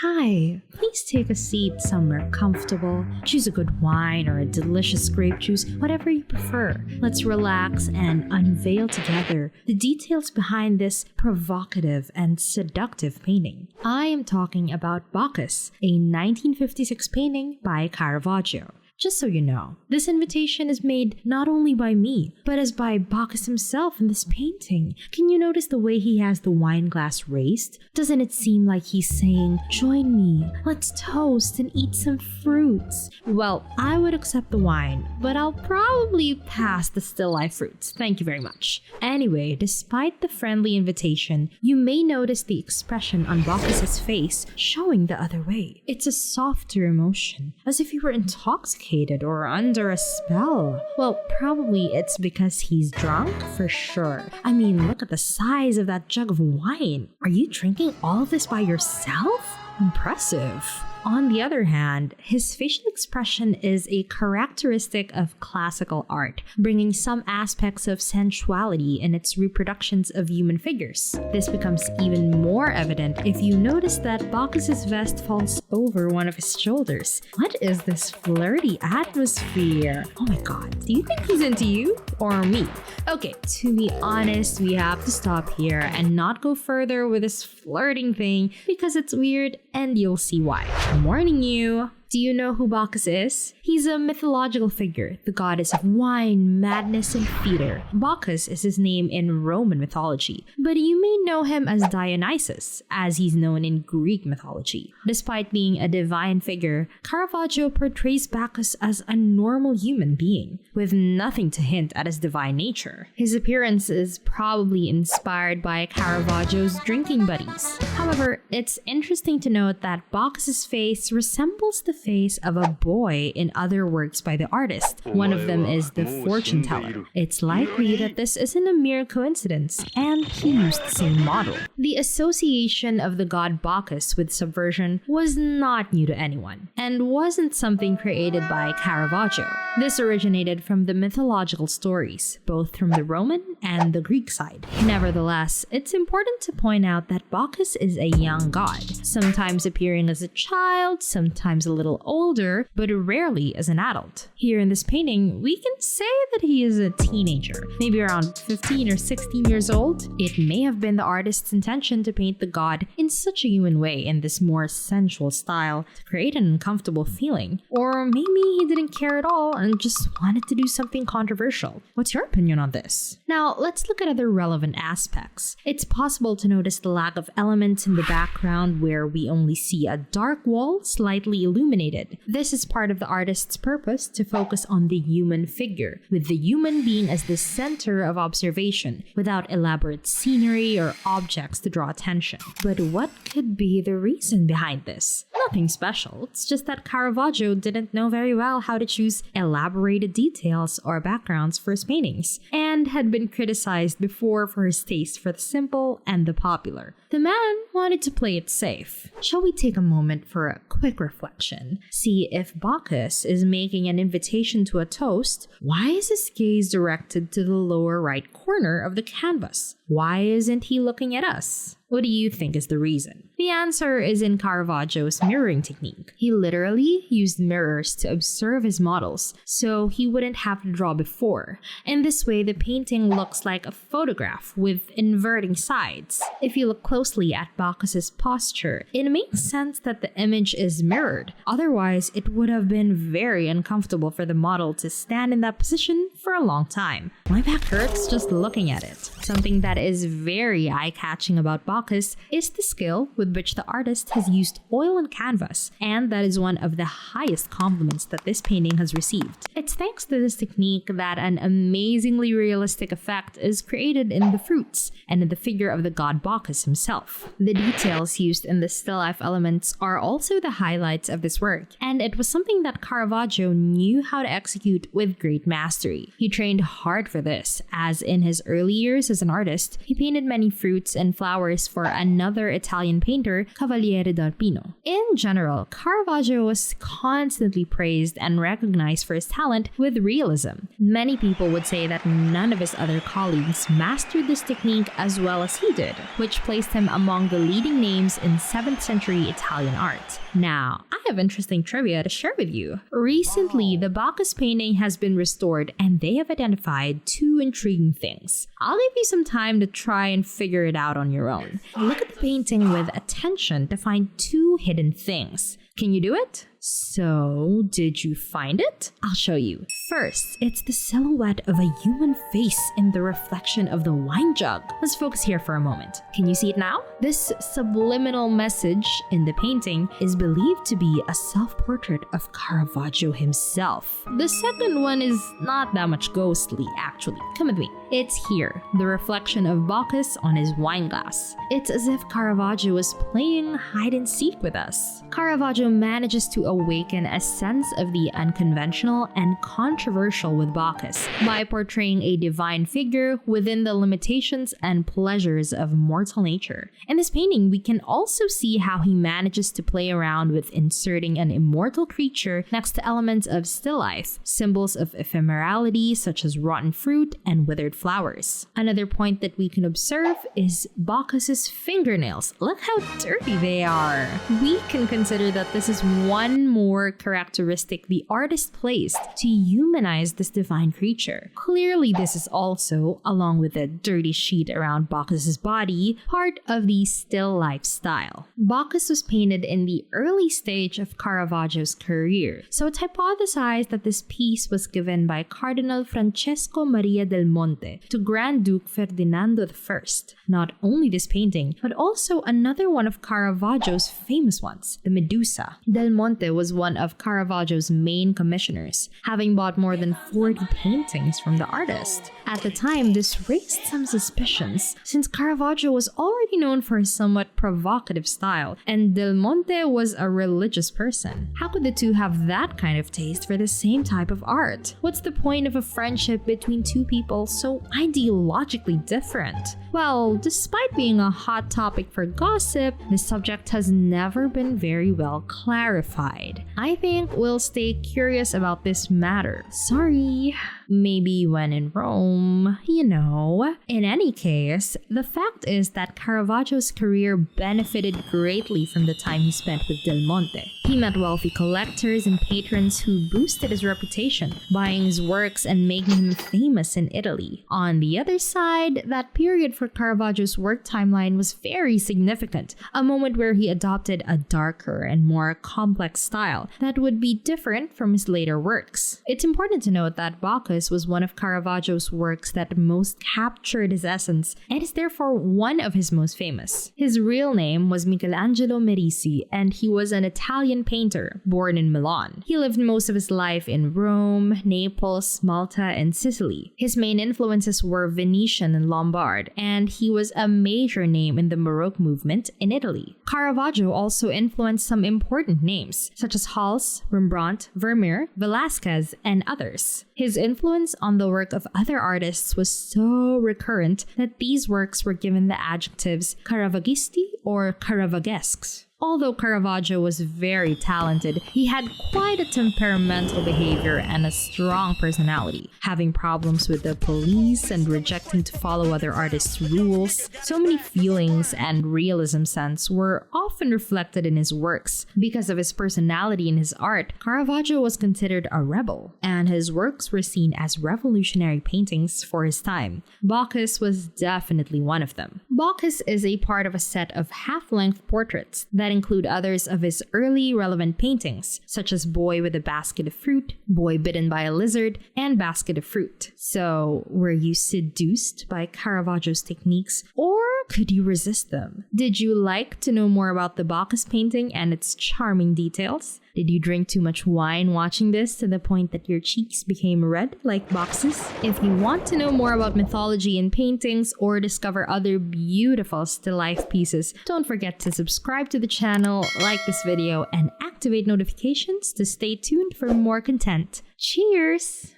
Hi, please take a seat somewhere comfortable. Choose a good wine or a delicious grape juice, whatever you prefer. Let's relax and unveil together the details behind this provocative and seductive painting. I am talking about Bacchus, a 1956 painting by Caravaggio. Just so you know, this invitation is made not only by me, but as by Bacchus himself in this painting. Can you notice the way he has the wine glass raised? Doesn't it seem like he's saying, "Join me, let's toast and eat some fruits"? Well, I would accept the wine, but I'll probably pass the still life fruits. Thank you very much. Anyway, despite the friendly invitation, you may notice the expression on Bacchus's face showing the other way. It's a softer emotion, as if he were intoxicated or under a spell. Well, probably it's because he's drunk, for sure. I mean, look at the size of that jug of wine. Are you drinking all of this by yourself? Impressive. On the other hand, his facial expression is a characteristic of classical art, bringing some aspects of sensuality in its reproductions of human figures. This becomes even more evident if you notice that Bacchus's vest falls over one of his shoulders. What is this flirty atmosphere? Oh my god, do you think he's into you or me? Okay, to be honest, we have to stop here and not go further with this flirting thing because it's weird and you'll see why. I'm warning you. Do you know who Bacchus is? He's a mythological figure, the goddess of wine, madness, and theater. Bacchus is his name in Roman mythology, but you may know him as Dionysus, as he's known in Greek mythology. Despite being a divine figure, Caravaggio portrays Bacchus as a normal human being, with nothing to hint at his divine nature. His appearance is probably inspired by Caravaggio's drinking buddies. However, it's interesting to note that Bacchus's face resembles the face of a boy in other works by the artist. One of them is the fortune teller. It's likely that this isn't a mere coincidence, and he used the same model. The association of the god Bacchus with subversion was not new to anyone, and wasn't something created by Caravaggio. This originated from the mythological stories, both from the Roman and the Greek side. Nevertheless, it's important to point out that Bacchus is a young god, sometimes appearing as a child, sometimes a little older, but rarely as an adult. Here in this painting, we can say that he is a teenager, maybe around 15 or 16 years old. It may have been the artist's intention to paint the god in such a human way in this more sensual style to create an uncomfortable feeling. Or maybe he didn't care at all and just wanted to do something controversial. What's your opinion on this? Now, let's look at other relevant aspects. It's possible to notice the lack of elements in the background where we only see a dark wall slightly illuminated. This is part of the artist's purpose to focus on the human figure, with the human being as the center of observation, without elaborate scenery or objects to draw attention. But what could be the reason behind this? Nothing special, it's just that Caravaggio didn't know very well how to choose elaborated details or backgrounds for his paintings, and had been criticized before for his taste for the simple and the popular. The man wanted to play it safe. Shall we take a moment for a quick reflection? See, if Bacchus is making an invitation to a toast, why is his gaze directed to the lower right corner of the canvas? Why isn't he looking at us? What do you think is the reason? The answer is in Caravaggio's mirroring technique. He literally used mirrors to observe his models, so he wouldn't have to draw before. In this way, the painting looks like a photograph with inverting sides. If you look closely at Bacchus's posture, it makes sense that the image is mirrored. Otherwise, it would have been very uncomfortable for the model to stand in that position for a long time. My back hurts just looking at it. Something that is very eye-catching about Bacchus is the skill with which the artist has used oil and canvas, and that is one of the highest compliments that this painting has received. It's thanks to this technique that an amazingly realistic effect is created in the fruits and in the figure of the god Bacchus himself. The details used in the still life elements are also the highlights of this work, and it was something that Caravaggio knew how to execute with great mastery. He trained hard for this, as in his early years as an artist, he painted many fruits and flowers for another Italian painter, Cavaliere d'Arpino. In general, Caravaggio was constantly praised and recognized for his talent with realism. Many people would say that none of his other colleagues mastered this technique as well as he did, which placed him among the leading names in 7th century Italian art. Now, I have interesting trivia to share with you. Recently, the Bacchus painting has been restored and they have identified 2 intriguing things. I'll give you some time to try and figure it out on your own. Look at the painting with attention to find 2 hidden things. Can you do it? So, did you find it? I'll show you. First, it's the silhouette of a human face in the reflection of the wine jug. Let's focus here for a moment. Can you see it now? This subliminal message in the painting is believed to be a self-portrait of Caravaggio himself. The second one is not that much ghostly, actually. Come with me. It's here, the reflection of Bacchus on his wine glass. It's as if Caravaggio was playing hide and seek with us. Caravaggio manages to awaken a sense of the unconventional and controversial with Bacchus by portraying a divine figure within the limitations and pleasures of mortal nature. In this painting, we can also see how he manages to play around with inserting an immortal creature next to elements of still life, symbols of ephemerality such as rotten fruit and withered flowers. Another point that we can observe is Bacchus's fingernails. Look how dirty they are. We can consider that this is one more characteristic the artist placed to humanize this divine creature. Clearly, this is also, along with the dirty sheet around Bacchus's body, part of the still life style. Bacchus was painted in the early stage of Caravaggio's career, so it's hypothesized that this piece was given by Cardinal Francesco Maria del Monte to Grand Duke Ferdinando I. Not only this painting, but also another one of Caravaggio's famous ones, the Medusa. Del Monte was one of Caravaggio's main commissioners, having bought more than 40 paintings from the artist. At the time, this raised some suspicions, since Caravaggio was already known for his somewhat provocative style, and Del Monte was a religious person. How could the two have that kind of taste for the same type of art? What's the point of a friendship between 2 people so ideologically different? Well, despite being a hot topic for gossip, the subject has never been very well clarified. I think we'll stay curious about this matter. Sorry. Maybe when in Rome, you know. In any case, the fact is that Caravaggio's career benefited greatly from the time he spent with Del Monte. He met wealthy collectors and patrons who boosted his reputation, buying his works and making him famous in Italy. On the other side, that period for Caravaggio's work timeline was very significant, a moment where he adopted a darker and more complex style that would be different from his later works. It's important to note that Bacchus was one of Caravaggio's works that most captured his essence and is therefore one of his most famous. His real name was Michelangelo Merisi, and he was an Italian painter born in Milan. He lived most of his life in Rome, Naples, Malta, and Sicily. His main influences were Venetian and Lombard, and he was a major name in the Baroque movement in Italy. Caravaggio also influenced some important names, such as Hals, Rembrandt, Vermeer, Velázquez, and others. His influence on the work of other artists was so recurrent that these works were given the adjectives Caravaggisti or Caravagesques. Although Caravaggio was very talented, he had quite a temperamental behavior and a strong personality, having problems with the police and rejecting to follow other artists' rules. So many feelings and realism sense were often reflected in his works. Because of his personality in his art, Caravaggio was considered a rebel, and his works were seen as revolutionary paintings for his time. Bacchus was definitely one of them. Bacchus is a part of a set of half-length portraits that include others of his early relevant paintings, such as Boy with a Basket of Fruit, Boy Bitten by a Lizard, and Basket of Fruit. So, were you seduced by Caravaggio's techniques, or could you resist them? Did you like to know more about the Bacchus painting and its charming details? Did you drink too much wine watching this to the point that your cheeks became red like boxes? If you want to know more about mythology in paintings or discover other beautiful still life pieces, don't forget to subscribe to the channel, like this video, and activate notifications to stay tuned for more content. Cheers!